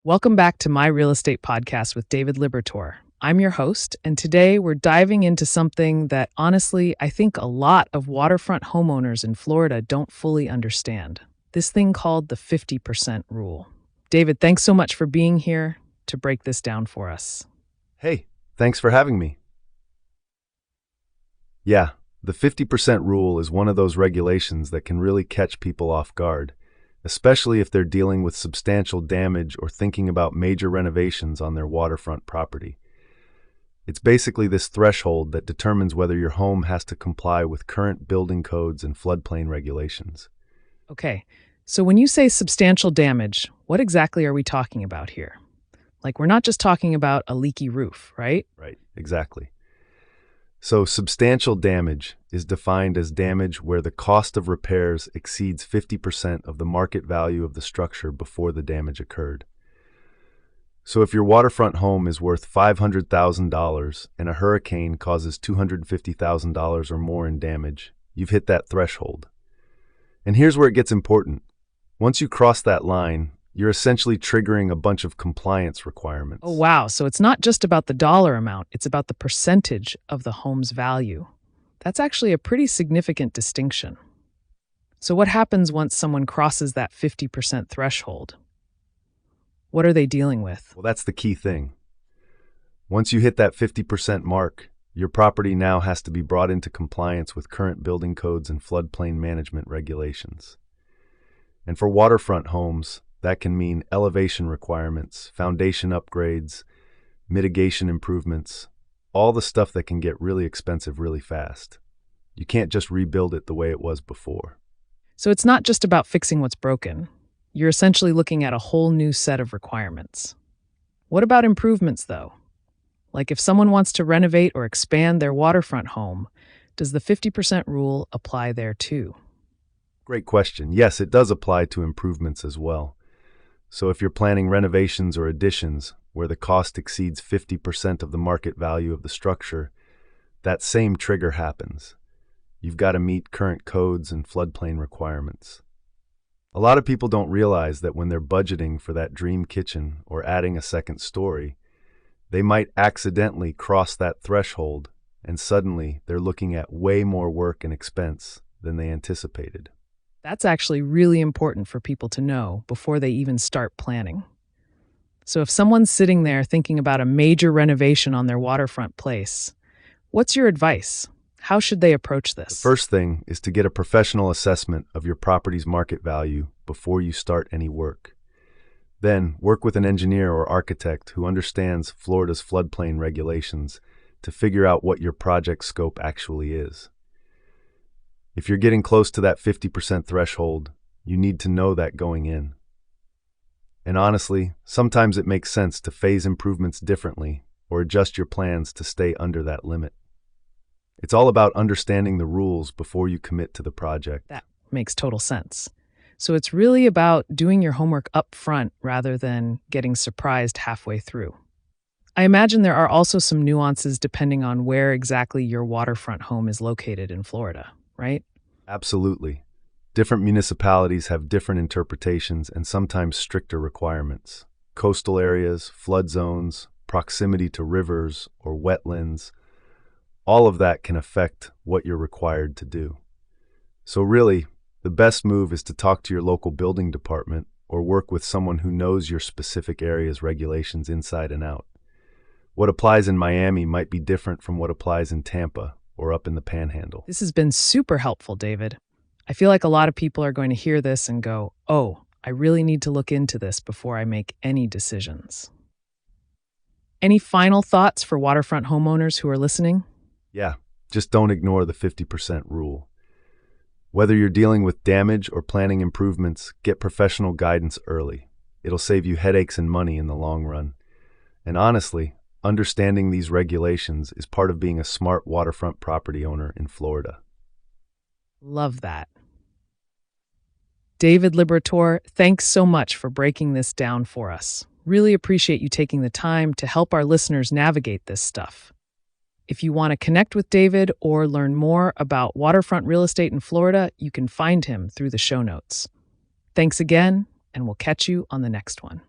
Welcome back to my real estate podcast with David Liberatore. I'm your host, and today we're diving into something that honestly, I think a lot of waterfront homeowners in Florida don't fully understand. This thing called the 50% rule. David, thanks so much for being here to break this down for us. Hey, thanks for having me. Yeah, the 50% rule is one of those regulations that can really catch people off guard, especially if they're dealing with substantial damage or thinking about major renovations on their waterfront property. It's basically this threshold that determines whether your home has to comply with current building codes and floodplain regulations. Okay, so when you say substantial damage, what exactly are we talking about here? Like, we're not just talking about a leaky roof, right? Right, exactly. So substantial damage is defined as damage where the cost of repairs exceeds 50% of the market value of the structure before the damage occurred. So if your waterfront home is worth $500,000 and a hurricane causes $250,000 or more in damage, you've hit that threshold. And here's where it gets important. Once you cross that line, you're essentially triggering a bunch of compliance requirements. Oh, wow. So it's not just about the dollar amount, it's about the percentage of the home's value. That's actually a pretty significant distinction. So what happens once someone crosses that 50% threshold? What are they dealing with? Well, that's the key thing. Once you hit that 50% mark, your property now has to be brought into compliance with current building codes and floodplain management regulations. And for waterfront homes, that can mean elevation requirements, foundation upgrades, mitigation improvements, all the stuff that can get really expensive really fast. You can't just rebuild it the way it was before. So it's not just about fixing what's broken. You're essentially looking at a whole new set of requirements. What about improvements, though? Like if someone wants to renovate or expand their waterfront home, does the 50% rule apply there too? Great question. Yes, it does apply to improvements as well. So if you're planning renovations or additions where the cost exceeds 50% of the market value of the structure, that same trigger happens. You've got to meet current codes and floodplain requirements. A lot of people don't realize that when they're budgeting for that dream kitchen or adding a second story, they might accidentally cross that threshold and suddenly they're looking at way more work and expense than they anticipated. That's actually really important for people to know before they even start planning. So if someone's sitting there thinking about a major renovation on their waterfront place, what's your advice? How should they approach this? The first thing is to get a professional assessment of your property's market value before you start any work. Then work with an engineer or architect who understands Florida's floodplain regulations to figure out what your project scope actually is. If you're getting close to that 50% threshold, you need to know that going in. And honestly, sometimes it makes sense to phase improvements differently or adjust your plans to stay under that limit. It's all about understanding the rules before you commit to the project. That makes total sense. So it's really about doing your homework up front rather than getting surprised halfway through. I imagine there are also some nuances depending on where exactly your waterfront home is located in Florida, right? Absolutely. Different municipalities have different interpretations and sometimes stricter requirements. Coastal areas, flood zones, proximity to rivers or wetlands, all of that can affect what you're required to do. So really, the best move is to talk to your local building department or work with someone who knows your specific area's regulations inside and out. What applies in Miami might be different from what applies in Tampa or up in the Panhandle. This has been super helpful, David. I feel like a lot of people are going to hear this and go, oh, I really need to look into this before I make any decisions. Any final thoughts for waterfront homeowners who are listening? Yeah, just don't ignore the 50% rule. Whether you're dealing with damage or planning improvements, get professional guidance early. It'll save you headaches and money in the long run. And honestly, understanding these regulations is part of being a smart waterfront property owner in Florida. Love that. David Liberatore, thanks so much for breaking this down for us. Really appreciate you taking the time to help our listeners navigate this stuff. If you want to connect with David or learn more about waterfront real estate in Florida, you can find him through the show notes. Thanks again, and we'll catch you on the next one.